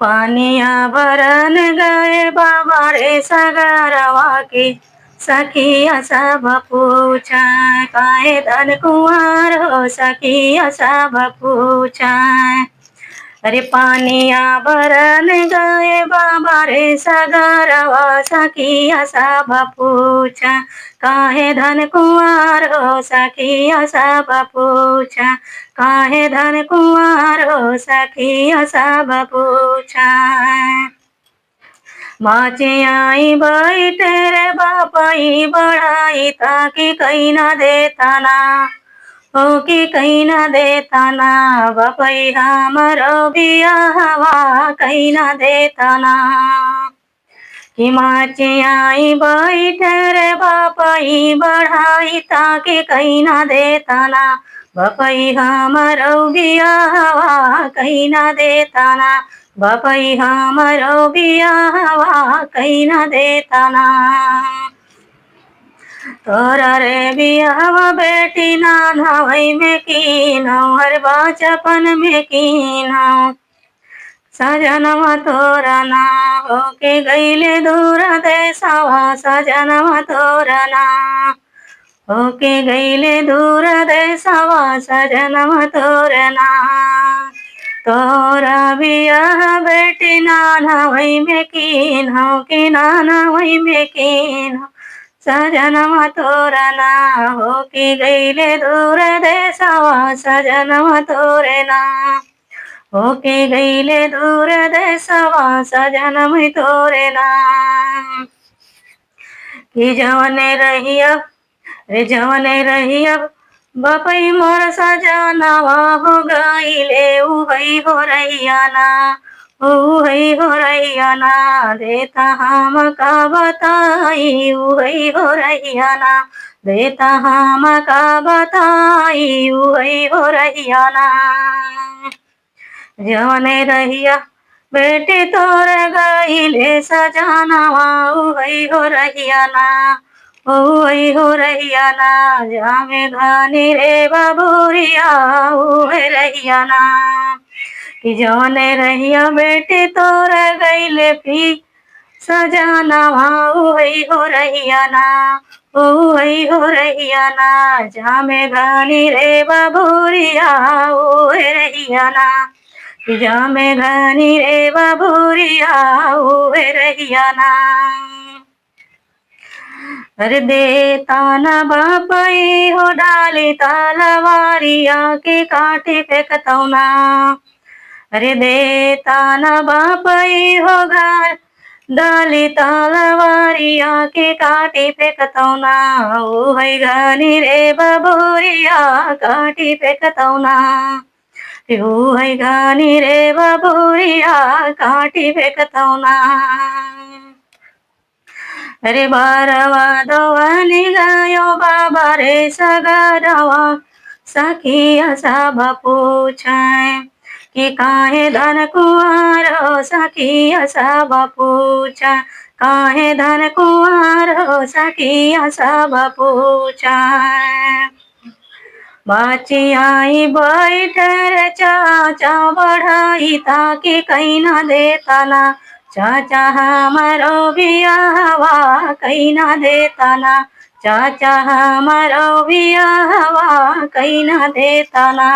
पानिया भरन गए बाबा रे सगरवा के सखिया सब पूछा काहे धन कुंवर हो सखिया सब पूछा। अरे पानिया भरन गए बाबा रे सगरवा सखिया सब पूछा काहे धन कुंवर हो सखिया सब पूछा काहे धन कुंवर हो सखिया सब पूछा। माचे आई बैठे रे बापाई बढ़ाई ताकि कहीं ना देता ना हो कि कहीं ना देता ना बापाई हमरो बियाहवा कहीं ना देता ना। कि माचे आई बैठे रे बापाई बढ़ाई ताकि कहीं ना देता ना बापाई हमरो बियाहवा कहीं ना देता ना बापाई हमरो बियाहवा कहीं ना देता ना। तोरा रे बियाहवा बेटी ना नवई में कीनौ हर बचपन में कीनौ सजनवा तोरा ना होके गईले दूर देशवा सजनवा तोरा ना होके गईले दूर देशवा सजनवा तोरा ना। तोरा बियाह बेटी नाना वही में कीनौ कि नाना वही में कीनौ सजनवा तोरा ना होके गईले दूर देशवा सजनवा तोरे ना होके गईले दूर देशवा सजनम तोरे ना। कि जवने रही अब रे जवने रही अब बपई मोर सजनवा हो गईले उहई हो रैया ना उहई हो रैया ना देता हम का बताई उहई हो रैया ना देता हम का बताई उहई हो रैया ना। जवने रहिया बेटी तोर गईले सजनवा उहई हो रहिया ना उहई हो रहिया ना जामे घानी रे बाबूरिया उहे रहिया ना। कि जवने रहिया बेटी तोर गईले पी सजनवा उहई हो रहिया ना उहई हो रहिया ना जामे घानी रे बाबूरिया उहे रहिया ना। जामे घनी रे बाबूरिया उहे रहिया ना। अरे देता न बापई हो डाली तलवारिया के काटे फेंकतौ ना अरे देता न बापई हो घर डाली तलवारिया के काटे फेंकतौ ना उहई घनी रे बाबूरिया काटे फेंकतौ ना उहई घनी रे बाबूरिया काटी फेंकतौ ना। अरे बारवा दोवनी गयो बाबा रे सगरवा सखिया सब पूछै कि काहे धन कुंवर हो सखिया सब पूछै काहे धन कुंवर हो सखिया सब पूछै। बाची आई बैठर चाचा बढ़ाई ताकि कहीं ना देता ना चाचा हमारो बियाहवा कहीं ना देता ना चाचा हमारो बियाहवा कहीं ना देता ना।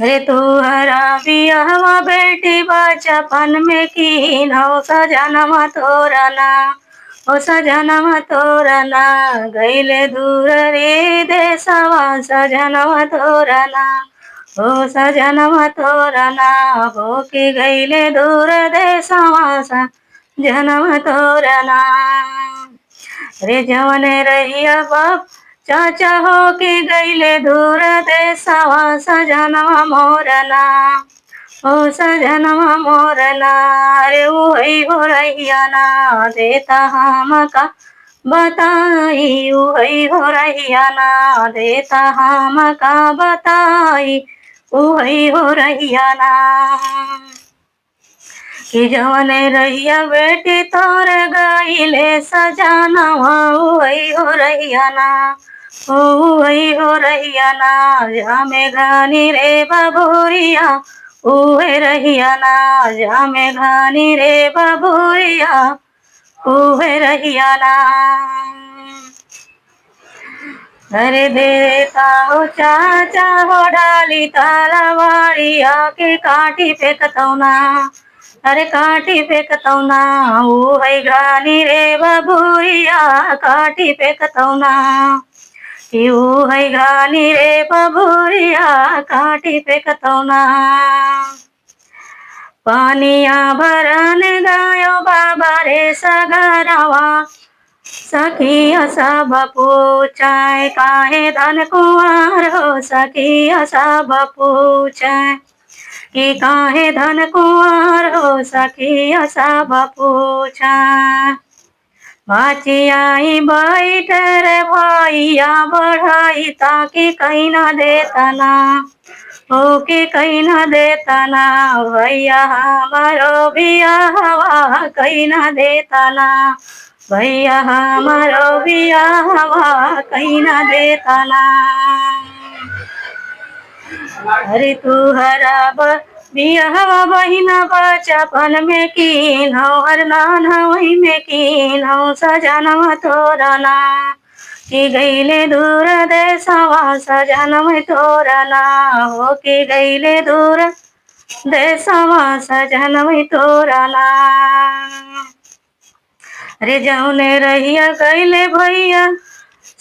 रे तुहरा बियाहवा बेटी बचपन में कीनौ सजनवा तोरा ना ओ सजनवा तोरा ना गईले दूर रे देशवा सजनवा तोरा ना ओ सजनवा तोरा ना होके गईले दूर देशवा सजनवा तोरा ना। रे जवने रहिया बाप चाचा होके गईले दूर देशवा सजनवा मोरना ओ सजनवा मोरना रे उहई हो रहिया ना देता हम का बताई उहई हो रहिया ना देता हम का बताई उहई हो रहिया ना। कि जवने रहिया बेटी तोर गईले सजनवा उहई हो रहिया ना उहई हो रहिया ना जामे घनी रे बाबूरिया उहे रहिया ना जामे घानी रे बबुरिया उहे रहिया ना। अरे देता हो चाचा हो डाली तलवारिया के काटी फेंकतौना। अरे काटी फेंकतौना उहे घानी रे बबुरिया काटी फेंकतौना। उहे घानी रे बबुरिया काटी फेंकतौना। पानिया भरन गयो बाबा रे सगरवा सखिया सब पूछे काहे धन कुंवर हो। सखिया सब पूछे कि काहे धन कुंवर हो। सखिया सब पूछे भाचियाई बैठ रे भैया बढ़ाई ताकि कहीं न देतना हो कि कहीं न देतना। भैया हमारो बियाहवा कहीं न देतना। भैया हमारो बियाहवा कहीं न देतना। अरे तू हरा बियाहवा बहिना बचपन में कीन हो। हर नाना वही में कीन हो सजनवा तोरना कि गईले दूर देशवा सजनवा तोरना हो कि गईले दूर देशवा सजनवा तोरना। अरे जौने रहिया गईले भैया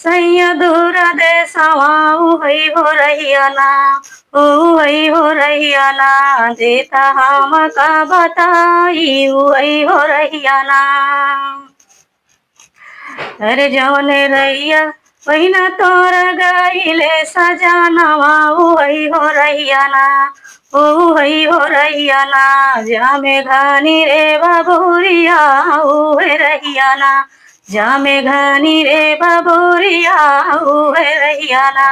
सैया दूर देशवा उही हो रहिया ना उही हो रहिया ना। देता हम का बताई उही हो रहिया ना। अरे जौने रहिया बहिना तोर गईले सजनवा उही हो रहिया ना उही हो रहिया ना। जामे घानी रे बबुरिया उहे रहिया ना। जामे घानी रे बबुरिया उहे रहिया ना।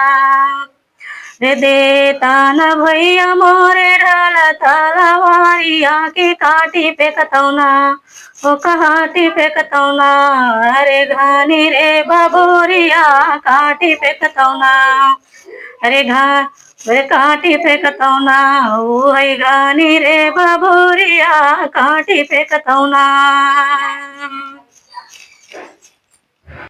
रे देता न भैया मोरे ढाल तलवारिया के काटी फेंकतौना ओ काटी फेंकतौना। अरे घानी रे बबुरिया काटी फेंकतौना। अरे काटी फेंकतौना उहे घानी रे बबुरिया काटी फेंकतौना।